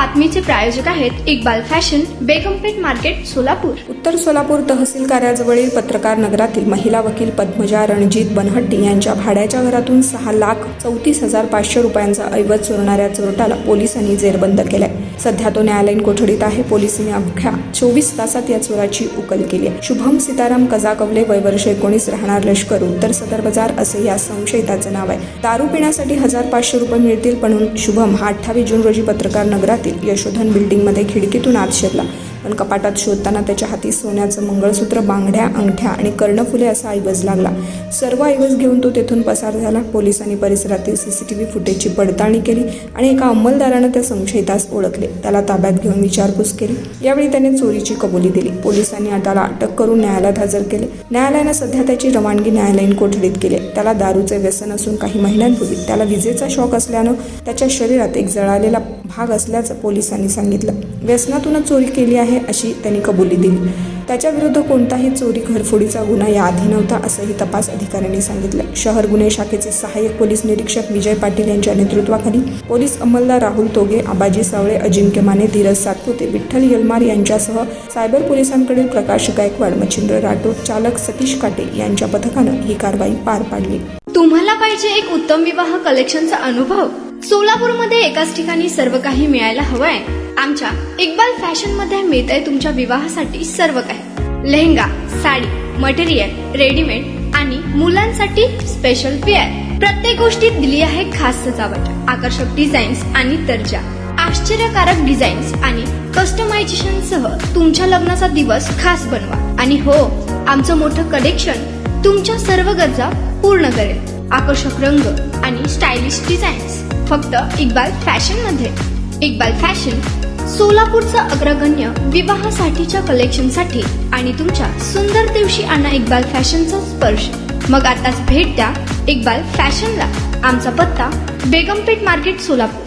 बातमीचे प्रायोजक आहेत Iqbal fashion, बेगमपेठ market, Solapur. उत्तर सोलापूर तहसील कार्याजवळील पत्रकार नगरातील महिला वकील पद्मजा रणजित बनहट्टी यांच्या भाड्याच्या घरातून 6,34,500 रुपयांचा ऐवज चोरणाऱ्या चोरट्याला पोलिसांनी जेरबंद केलाय. सध्या तो न्यायालयीन कोठडीत आहे. पोलिसांनी अवघ्या 24 तासात या चोराची उकल केली आहे. शुभम सीताराम कजाकवले, वय वर्ष 19, राहणार लष्कर, उत्तर सदर बाजार असे या संशयिताचं नाव आहे. दारू पिण्यासाठी 1,500 रुपये मिळतील म्हणून शुभम हा 28 जून रोजी पत्रकार नगरातील यशोधन बिल्डिंगमध्ये खिडकीतून आत शिरला. पण कपाटात शोधताना त्याच्या हाती सोन्याचं मंगळसूत्र, बांगड्या, अंगठ्या आणि कर्णफुले असा ऐवज लागला. सर्व ऐवज घेऊन तो तेथून पसार झाला. पोलिसांनी परिसरातील CCTV फुटेजची पडताळणी केली आणि एका अंमलदारानं त्या संशयितास ओळखले. त्याला ताब्यात घेऊन विचारपूस केली. यावेळी त्याने चोरीची कबुली दिली. पोलिसांनी त्याला अटक करून न्यायालयात हजर केले. न्यायालयानं सध्या त्याची रवानगी न्यायालयीन कोठडीत केली. त्याला दारूचे व्यसन असून काही महिन्यांपूर्वी त्याला विजेचा शॉक असल्यानं त्याच्या शरीरात एक जळालेला भाग असल्याचं पोलिसांनी सांगितलं. व्यसनातूनच चोरी केली आहे अशी त्यांनी कबुली दिली. त्याच्या विरुद्ध कोणताही चोरी घरफोडीचा गुन्हा याआधी नव्हता असंही तपास अधिकाऱ्यांनी सांगितलं. शहर गुन्हे शाखेचे सहाय्यक पोलीस निरीक्षक विजय पाटील यांच्या नेतृत्वाखाली पोलीस अंमलदार राहुल तोगे, आबाजी सावळे, अजिंक्य माने, धीरज सातपुते, विठ्ठल यलमार यांच्यासह सायबर पोलिसांकडील प्रकाश गायकवाड, मच्छिंद्र राठोड, चालक सतीश काटे यांच्या पथकानं ही कारवाई पार पाडली. तुम्हाला पाहिजे एक उत्तम विवाह कलेक्शनचा अनुभव? सोलापूरमध्ये एकाच ठिकाणी सर्व काही मिळायला हवंय. आमच्या इक्बाल फॅशन मध्ये मिळतंय तुमच्या विवाहासाठी सर्व काही. लेहंगा, साडी, मटेरियल, रेडीमेड आणि मुलांसाठी स्पेशल वेअर. प्रत्येक गोष्टीत दिली आहे खास सजावट, आकर्षक डिझाईन्स आणि दर्जा, आश्चर्यकारक डिझाईन्स आणि कस्टमायझेशन सह तुमच्या लग्नाचा दिवस खास बनवा. आणि हो, आमचं मोठं कलेक्शन तुमच्या सर्व गरजा पूर्ण करेल. आकर्षक रंग आणि स्टायलिश डिझाईन्स फक्त इक्बाल फॅशन मध्ये. इक्बाल फॅशन सोलापूरचा अग्रगण्य विवाहासाठीच्या कलेक्शनसाठी आणि तुमच्या सुंदर दिवशी आणा इक्बाल फॅशनचा स्पर्श. मग आताच भेट द्या इक्बाल फॅशनला. आमचा पत्ता बेगमपेठ मार्केट, सोलापूर.